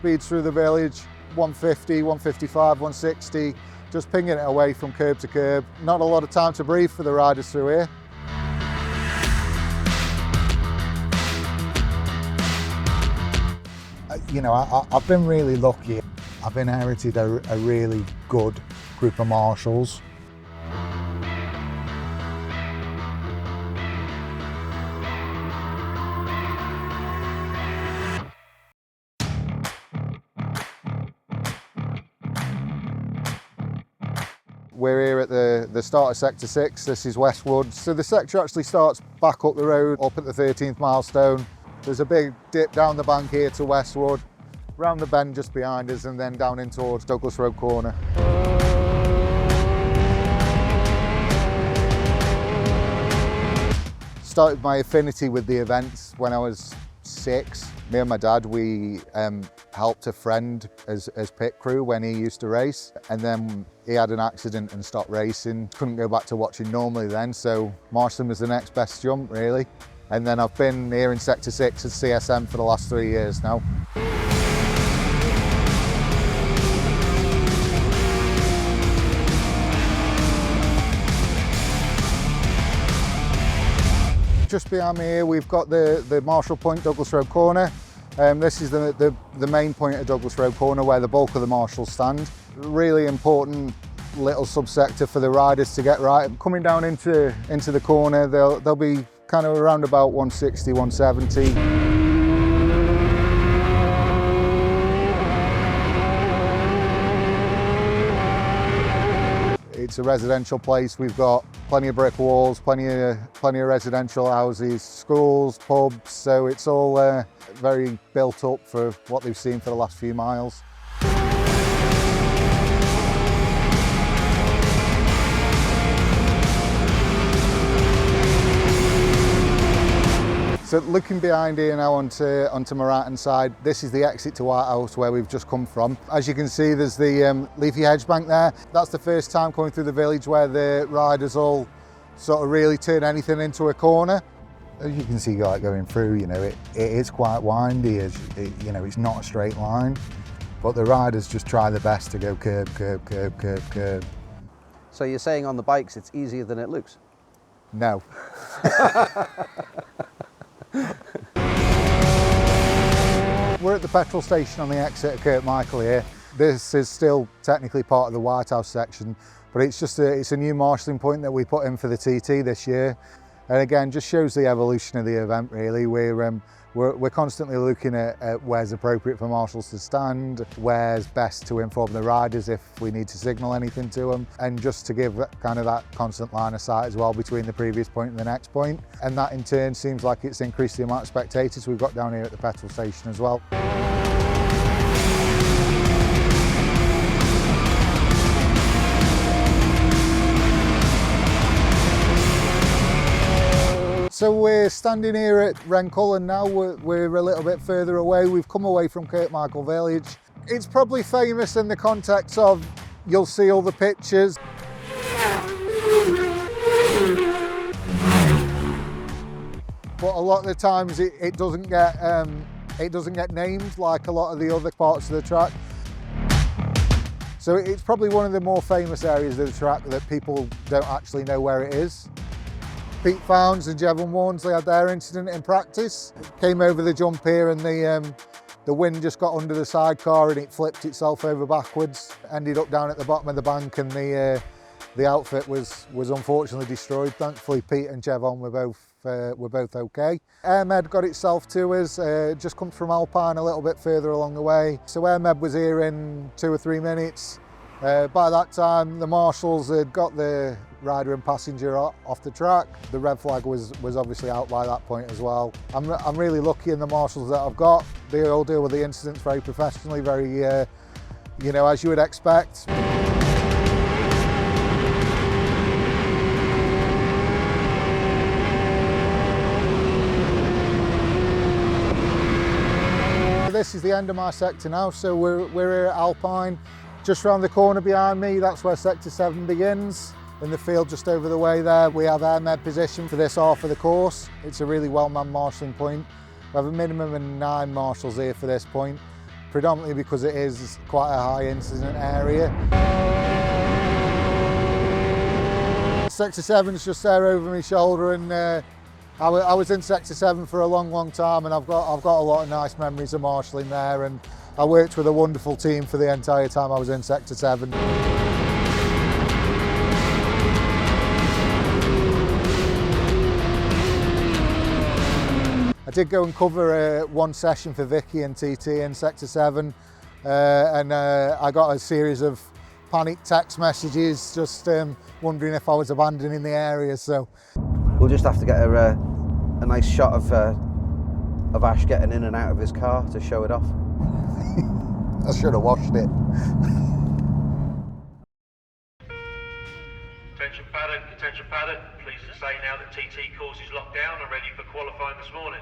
speeds through the village, 150, 155, 160, just pinging it away from curb to curb. Not a lot of time to breathe for the riders through here. You know, I've been really lucky. I've inherited a really good group of marshals. We're here at the start of Sector 6, this is Westwood. So the sector actually starts back up the road, up at the 13th milestone. There's a big dip down the bank here to Westwood, round the bend just behind us, and then down in towards Douglas Road Corner. Started my affinity with the events when I was 6. Me and my dad, we helped a friend as pit crew when he used to race, and then he had an accident and stopped racing. Couldn't go back to watching normally then, so marshalling was the next best jump really. And then I've been here in Sector 6 as CSM for the last 3 years now. Just behind me here we've got the Marshal Point Douglas Road Corner. This is the main point of Douglas Road Corner where the bulk of the marshals stand. Really important little subsector for the riders to get right. Coming down into the corner, they'll be kind of around about 160, 170. It's a residential place. We've got plenty of brick walls, plenty of residential houses, schools, pubs, so it's all very built up for what they've seen for the last few miles. So looking behind here now onto my right hand side, this is the exit to Whitehouse where we've just come from. As you can see, there's the leafy hedge bank there. That's the first time coming through the village where the riders all sort of really turn anything into a corner. As you can see, like going through, you know, it is quite windy. You know, it's not a straight line, but the riders just try their best to go curb, curb, curb, curb, curb. So you're saying on the bikes it's easier than it looks? No. We're at the petrol station on the exit of Kirk Michael here. This is still technically part of the Whitehouse section, but it's a new marshalling point that we put in for the TT this year. And again, just shows the evolution of the event really. We're constantly looking at where's appropriate for marshals to stand, where's best to inform the riders if we need to signal anything to them, and just to give kind of that constant line of sight as well between the previous point and the next point. And that in turn seems like it's increased the amount of spectators we've got down here at the petrol station as well. So we're standing here at Rhencullen now. We're a little bit further away. We've come away from Kirk Michael village. It's probably famous in the context of you'll see all the pictures. But a lot of the times it doesn't get named like a lot of the other parts of the track. So it's probably one of the more famous areas of the track that people don't actually know where it is. Pete Founds and Jevon Warnsley had their incident in practice. Came over the jump here and the wind just got under the sidecar and it flipped itself over backwards. Ended up down at the bottom of the bank and the outfit was unfortunately destroyed. Thankfully Pete and Jevon were both okay. Airmed got itself to us, just comes from Alpine a little bit further along the way. So Airmed was here in 2 or 3 minutes. By that time the marshals had got the rider and passenger off the track. The red flag was obviously out by that point as well. I'm really lucky in the marshals that I've got. They all deal with the incidents very professionally, very, you know, as you would expect. This is the end of my sector now, so we're here at Alpine. Just round the corner behind me, that's where Sector 7 begins. In the field just over the way there, we have Airmed position for this half of the course. It's a really well-manned marshalling point. We have a minimum of 9 marshals here for this point. predominantly because it is quite a high incident area. Sector 7's just there over my shoulder, and I was in Sector 7 for a long time, and I've got a lot of nice memories of marshalling there, and I worked with a wonderful team for the entire time I was in Sector 7. I did go and cover one session for Vicky and TT in Sector 7, and I got a series of panic text messages just wondering if I was abandoning the area. So we'll just have to get a nice shot of Ash getting in and out of his car to show it off. I should have washed it. Attention paddock, pleased to say now that TT course is locked down and ready for qualifying this morning.